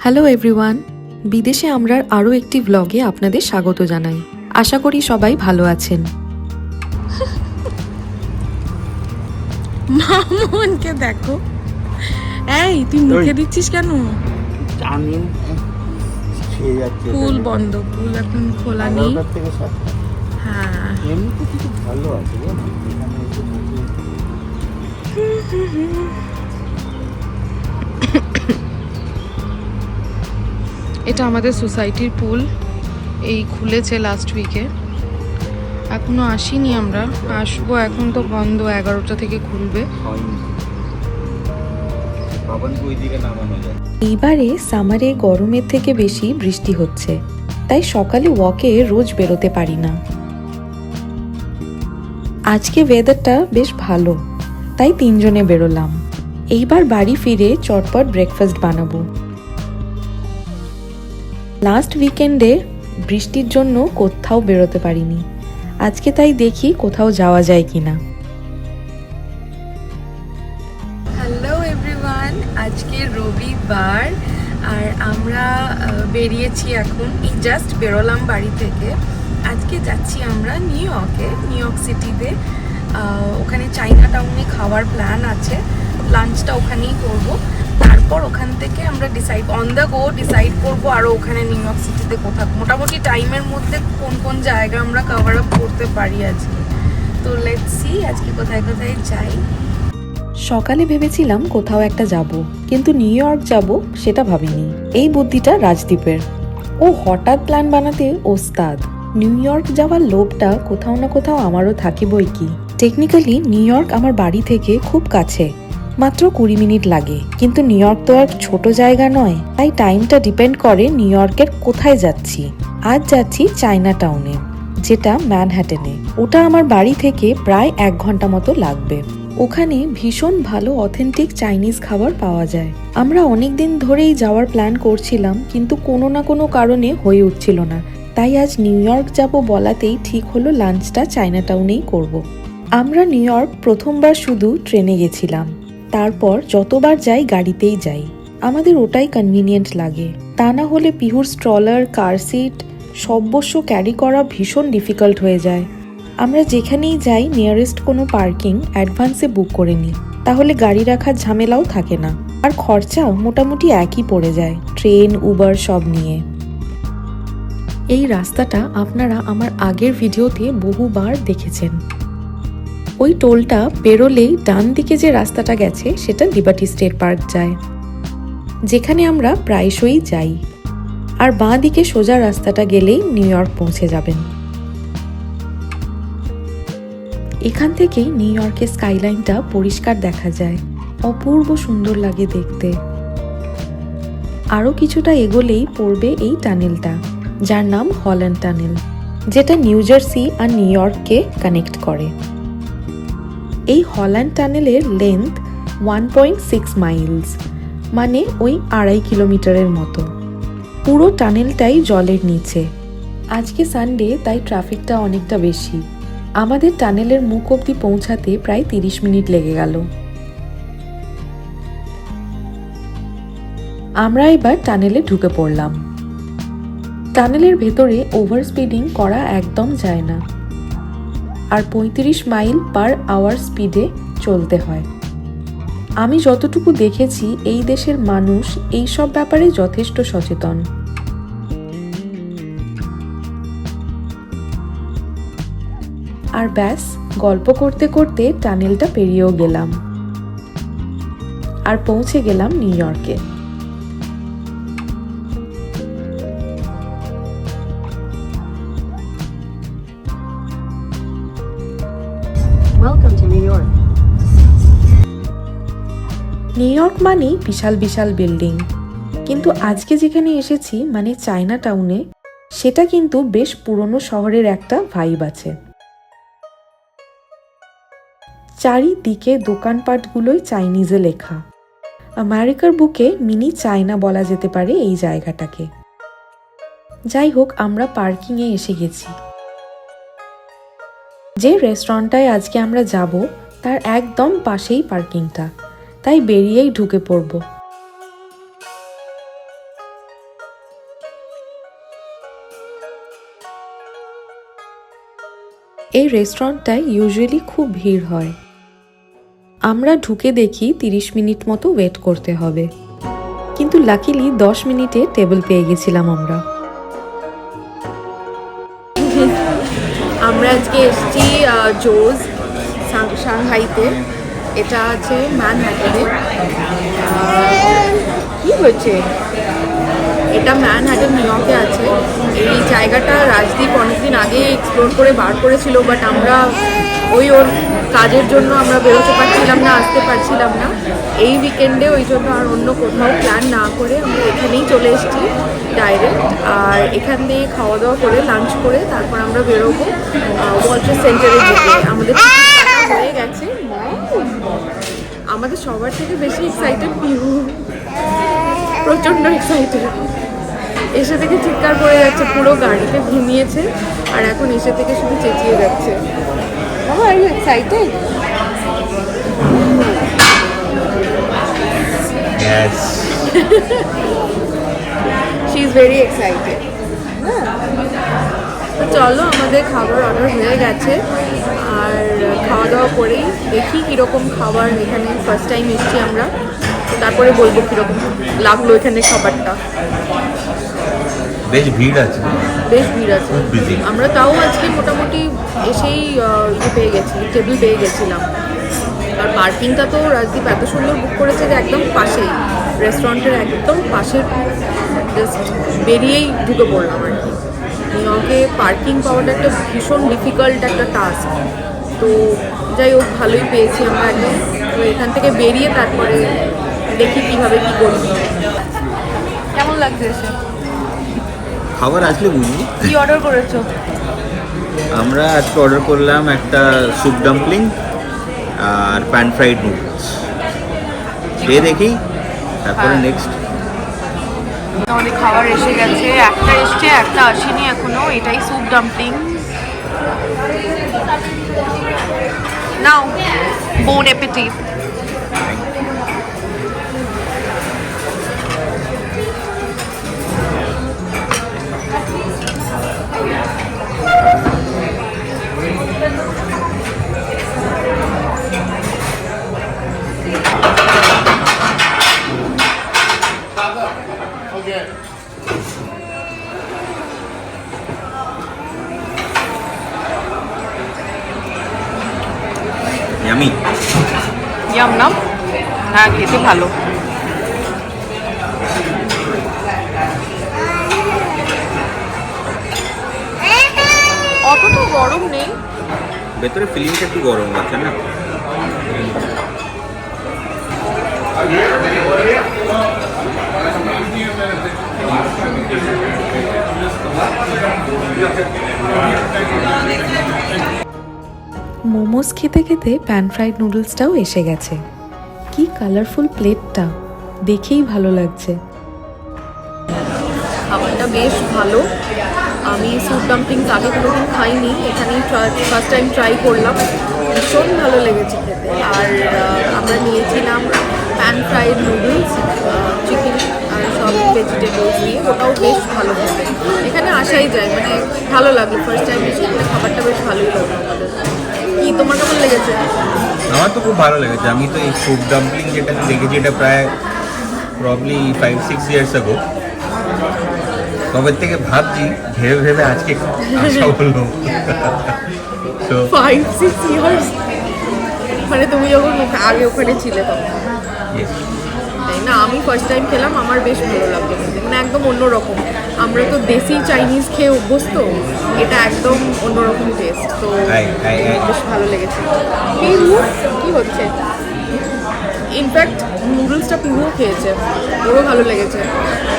Hello everyone, বিদেশে আমরা আরও একটি ভ্লগে আপনাদের স্বাগত জানাই। আশা করি সবাই ভালো আছেন। মামনকে দেখো, এই তুই মুখে দিচ্ছিস কেন? পুল বন্ধ, পুল এখন খোলা নেই। হ্যাঁ, ভালো আছে। এটা আমাদের সোসাইটির পুল, এই খুলেছে লাস্ট উইকে। এখনো আসিনি, আমরা আসবো। এখন তো বন্ধ, 11টা থেকে খুলবে। এইবারে সামারে গরমের থেকে বেশি বৃষ্টি হচ্ছে, তাই সকালে ওয়াকে রোজ বেরোতে পারি না। আজকে ওয়েদারটা বেশ ভালো, তাই 3 জনে বেরোলাম। এইবার বাড়ি ফিরে চটপট ব্রেকফাস্ট বানাবো। লাস্ট উইকেন্ডে বৃষ্টির জন্য কোথাও বেরোতে পারিনি, আজকে তাই দেখি কোথাও যাওয়া যায় কিনা। হ্যালো এভরিওয়ান, আজকে রবিবার আর আমরা বেরিয়েছি এখন। এই জাস্ট বেরোলাম বাড়ি থেকে। আজকে যাচ্ছি আমরা নিউ ইয়র্ক সিটিতে। ওখানে চাইনা টাউনে খাওয়ার প্ল্যান আছে, লাঞ্চটা ওখানেই করবো। তারপর ওখান থেকে আমরা অন দ্য গো ডিসাইড করবো আরও ওখানে নিউ ইয়র্ক সিটিতে কোথাও মোটামুটি টাইমের মধ্যে কোন কোন জায়গা আমরা কভার আপ করতে পারি আজকে। তো লেটস সি আজকে কোথায় কোথায় যাই। সকালে ভেবেছিলাম কোথাও একটা যাব, কিন্তু নিউ ইয়র্ক যাব সেটা ভাবিনি। এই বুদ্ধিটা রাজদীপের। ও হঠাৎ প্ল্যান বানাতে ওস্তাদ। নিউ ইয়র্ক যাওয়ার লোভটা কোথাও না কোথাও আমারও থাকে বই কি। টেকনিক্যালি নিউ ইয়র্ক আমার বাড়ি থেকে খুব কাছে, মাত্র 20 মিনিট লাগে। কিন্তু নিউ ইয়র্ক তো আর ছোট জায়গা নয়, তাই টাইমটা ডিপেন্ড করে নিউ ইয়র্কের কোথায় যাচ্ছি। আজ যাচ্ছি চাইনা টাউনে, যেটা ম্যানহাটেনে। ওটা আমার বাড়ি থেকে প্রায় 1 ঘন্টা মতো লাগবে। ওখানে ভীষণ ভালো অথেন্টিক চাইনিজ খাবার পাওয়া যায়। আমরা অনেকদিন ধরেই যাওয়ার প্ল্যান করছিলাম, কিন্তু কোনো না কোনো কারণে হয়ে উঠছিল না। তাই আজ নিউ ইয়র্ক যাব বলাতেই ঠিক হলো লাঞ্চটা চাইনা টাউনেই করব। আমরা নিউ ইয়র্ক প্রথমবার শুধু ট্রেনে গেছিলাম, তারপর যতবার যাই গাড়িতেই যাই। আমাদের ওটাই কনভিনিয়েন্ট লাগে। তা না হলে পিহুর স্ট্রলার, কার সিট সবস্ব ক্যারি করা ভীষণ ডিফিকাল্ট হয়ে যায়। আমরা যেখানেই যাই নিয়ারেস্ট কোনো পার্কিং অ্যাডভান্সে বুক করে নিই, তাহলে গাড়ি রাখার ঝামেলাও থাকে না। আর খরচা মোটামুটি একই পড়ে যায় ট্রেন, উবার সব নিয়ে। এই রাস্তাটা আপনারা আমার আগের ভিডিওতে বহুবার দেখেছেন। ওই টোলটা পেরোলেই ডান দিকে যে রাস্তাটা গেছে সেটা লিবার্টি স্টেট পার্ক যায়, যেখানে আমরা প্রায়শই যাই। আর বাঁ দিকে সোজা রাস্তাটা গেলেই নিউ ইয়র্ক পৌঁছে যাবেন। এখান থেকেই নিউ ইয়র্কের স্কাইলাইনটা পরিষ্কার দেখা যায়, অপূর্ব সুন্দর লাগে দেখতে। আরও কিছুটা এগোলেই পড়বে এই টানেলটা, যার নাম হল্যান্ড টানেল, যেটা নিউ জার্সি আর নিউ ইয়র্ককে কানেক্ট করে। এই হল্যান্ড টানেলের লেন্থ 1.6 মাইলস, মানে ওই 2.5 কিলোমিটারের মতো। পুরো টানেলটাই জলের নিচে। আজকে সানডে, তাই ট্রাফিকটা অনেকটা বেশি। আমাদের টানেলের মুখ অবধি পৌঁছাতে প্রায় 30 মিনিট লেগে গেল। আমরা এবার টানেলে ঢুকে পড়লাম। টানেলের ভেতরে ওভার স্পিডিং করা একদম যায় না, আর 35 মাইল পার আওয়ার স্পিডে চলতে হয়। আমি যতটুকু দেখেছি এই দেশের মানুষ এই সব ব্যাপারে যথেষ্ট সচেতন। আর ব্যাস, গল্প করতে করতে টানেলটা পেরিয়েও গেলাম আর পৌঁছে গেলাম নিউ ইয়র্কে। নিউ ইয়র্ক মানেই বিশাল বিশাল বিল্ডিং, কিন্তু আজকে যেখানে এসেছি মানে চাইনা টাউনে, সেটা কিন্তু বেশ পুরনো শহরের একটা ভাইব আছে। চারিদিকে দোকানপাটগুলোই চাইনিজে লেখা। আমেরিকার বুকে মিনি চায়না বলা যেতে পারে এই জায়গাটাকে। যাই হোক, আমরা পার্কিংয়ে এসে গেছি। যে রেস্টুরেন্টটায় আজকে আমরা যাব তার একদম পাশেই পার্কিংটা, তাই বেরিয়েই ঢুকে পড়ব। এই রেস্টুরেন্টটায় ইউজুয়ালি খুব ভিড় হয়। আমরা ঢুকে দেখি 30 মিনিট মতো ওয়েট করতে হবে, কিন্তু লাকিলি 10 মিনিটে টেবিল পেয়ে গেছিলাম আমরা। আমরা আজকে এসেছি জোজ সাংহাইতে। এটা আছে ম্যানহাটনে। কি হচ্ছে, এটা ম্যানহাটন নিউ ইয়র্কে আছে। এই জায়গাটা রাজদীপ অনেকদিন আগে এক্সপ্লোর করে বার করেছিল, বাট আমরা ওর কাজের জন্য আমরা বেরোতে পারছিলাম না, আসতে পারছিলাম না। এই উইকেন্ডে ওই জন্য আর অন্য কোথাও প্ল্যান না করে আমরা এখানেই চলে এসেছি ডাইরেক্ট। আর এখানে খাওয়া দাওয়া করে লাঞ্চ করে তারপর আমরা বেরোবো ওয়ার্ল্ড ট্রেড সেন্টারের দিকে। আমাদের হয়ে গেছে। আমাদের সবার থেকে বেশি এক্সাইটেড পিহু, প্রচণ্ড এক্সাইটেড। এসে থেকে চিৎকার করে যাচ্ছে, পুরো গাড়িতে ঘুমিয়েছে আর এখন এসে থেকে শুধু চেঁচিয়ে যাচ্ছে। Mama, are you excited? Yes. She is very excited. তো চলো, আমাদের খাবার অর্ডার হয়ে গেছে আর খাওয়া দাওয়া করেই দেখি কীরকম খাবার। এখানে ফার্স্ট টাইম এসেছি আমরা, তো তারপরে বলবো কীরকম লাগলো এখানে খাবারটা। বেশ ভিড় আছে, বেশ ভিড় আছে। খুব busy। আমরা তাও আজকে মোটামুটি এসেই পেয়ে গেছি, টেবিল পেয়ে গেছিলাম। আর পার্কিংটা তো রাজদীপ এত সুন্দর বুক করেছে যে একদম পাশেই, রেস্টুরেন্টের একদম পাশের, জাস্ট বেরিয়েই ঢুকে পড়লাম আর কি। নিউ ইয়র্কে পার্কিং পাওয়াটা একটা ভীষণ ডিফিকাল্ট একটা টাস্ক। তো যাই হোক, ভালোই পেয়েছি আমরা একদম। তো এখান থেকে বেরিয়ে তারপরে দেখি কীভাবে কী করবি। কেমন লাগছে এসে? খাবার আসলে বুঝবি। কী অর্ডার করেছো? আমরা আজকে অর্ডার করলাম একটা স্যুপ ডাম্পলিং আর প্যান ফ্রাইড নুডলস। খেয়ে দেখি, তারপরে হ্যাঁ। নেক্সট। আমাদের খাবার এসে গেছে, একটা এসছে একটা আসেনি এখনো। এটাই স্যুপ ডাম্পলিং। নাও, বোন অ্যাপেটিট। ইয়ামি। ইয়াম না? হ্যাঁ, খেতে ভালো। অত তো গরম নেই। ভেতরে ফিলিংটা একটু গরম আছে না? মোমোস খেতে খেতে প্যান ফ্রাইড নুডলসটাও এসে গেছে। কি কালারফুল প্লেটটা, দেখেই ভালো লাগছে। খাবারটা বেশ ভালো। আমি স্যুপ ডাম্পলিংস আগে কোনোদিন খাইনি, এখানেই ফার্স্ট টাইম ট্রাই করলাম। ভীষণ ভালো লেগেছে খেতে। আর আমরা নিয়েছিলাম প্যান ফ্রাইড নুডলস, চিকেন আর সব ভেজিটেবলস দিয়ে, ওটাও বেশ ভালো খেতে। এখানে আসাই যায়, মানে ভালো লাগলো। ফার্স্ট টাইম এসে এখানে খাবারটা বেশ ভালোই লাগলো আমাদের। কি তোমার কেমন লেগেছে? আমার তো খুব ভালো লেগেছে। আমি তো এই স্যুপ ডাম্পলিং যেটা দেখেছি, এটা প্রায় প্রবলি 5-6 ইয়ার্স আগো। তবে থেকে ভাবছি, ভেবে ভেবে আজকে আসা হলো। তো 5-6 ইয়ার্স, মানে তুমি যখন আগে ওখানে ছিলে তখন? yes। তাই না, আমি ফার্স্ট টাইম খেলাম, আমার বেশ ভালো লাগলো। মানে একদম অন্যরকম। আমরা তো দেশি চাইনিজ খেয়ে অভ্যস্ত, এটা একদম অন্যরকম টেস্ট। তো বেশ ভালো লেগেছে। কি হচ্ছে? ইনফ্যাক্ট নুডলসটা পিহুও খেয়েছে, ওরও ভালো লেগেছে।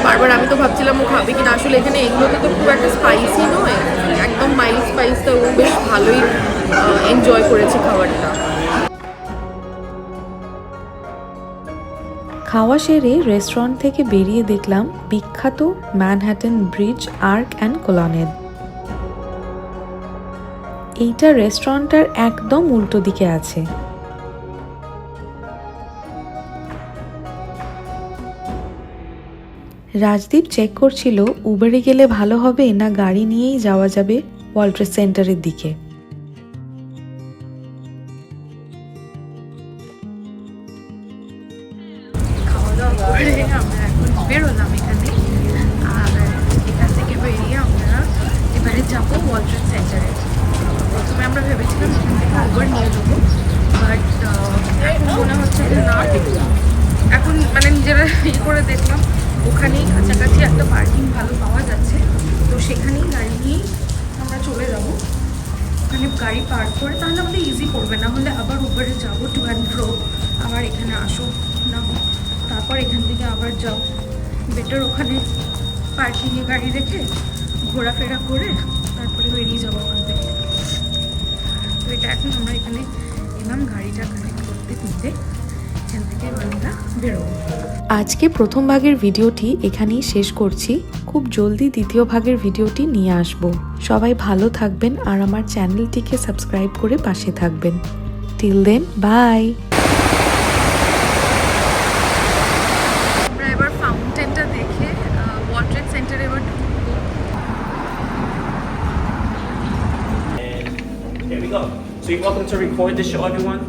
বারবার আমি তো ভাবছিলাম ও খাবে কিনা। আসলে এখানে এগুলোতে তো খুব একটা স্পাইসি নয়, একদম মাইল্ড স্পাইসটা। ও বেশ ভালোই এনজয় করেছে খাবারটা। খাওয়া সেরে রেস্টুরেন্ট থেকে বেরিয়ে দেখলাম বিখ্যাত Manhattan bridge arch and colonnade. এইটা রেস্টুরেন্টটার একদম উল্টো দিকে আছে। রাজদীপ চেক করছিল উবেরে গেলে ভালো হবে না গাড়ি নিয়েই যাওয়া যাবে ওয়ার্ল্ড ট্রেড সেন্টারের দিকে। বেরোলাম এখানে। আর এখান থেকে বেরিয়ে আমরা এবারে যাবো ওয়ার্ল্ড ট্রেড সেন্টারে। প্রথমে আমরা ভেবেছিলাম এখান থেকে উবার নিয়ে নেবো, বাট এখন মনে হচ্ছে যে না, এখন মানে নিজেরা করে দেখলাম ওখানেই কাছাকাছি একটা পার্কিং ভালো পাওয়া যাচ্ছে, তো সেখানেই গাড়ি নিয়েই আমরা চলে যাবো। ওখানে গাড়ি পার্ক করে তাহলে আমাদের ইজি পড়বে, না হলে আবার উবারে যাবো টু অ্যান্ড ফ্রো, আবার এখানে আসো না হোক, তারপর এখান থেকে আবার যাও। বেটার ওখানে পার্কিংয়ে গাড়ি রেখে ঘোরাফেরা করে তারপরে বেরিয়ে যাবো ওখান থেকে। তো এটা এখন আমরা এখানে এলাম গাড়িটা কানেক্ট করতে নিতে, এখান থেকে আমরা বেরোবো। আজকে প্রথম ভাগের ভিডিওটি এখানেই শেষ করছি। খুব জলদি দ্বিতীয় ভাগের ভিডিওটি নিয়ে আসব। সবাই ভালো থাকবেন আর আমার চ্যানেলটিকে সাবস্ক্রাইব করে পাশে থাকবেন। Till then, bye. আমরা এবার ফাউন্টেনটা দেখে ওয়ার্ল্ড ট্রেড সেন্টারে এবার ঢুকবো। And there we go. So you're welcome to record the show, everyone.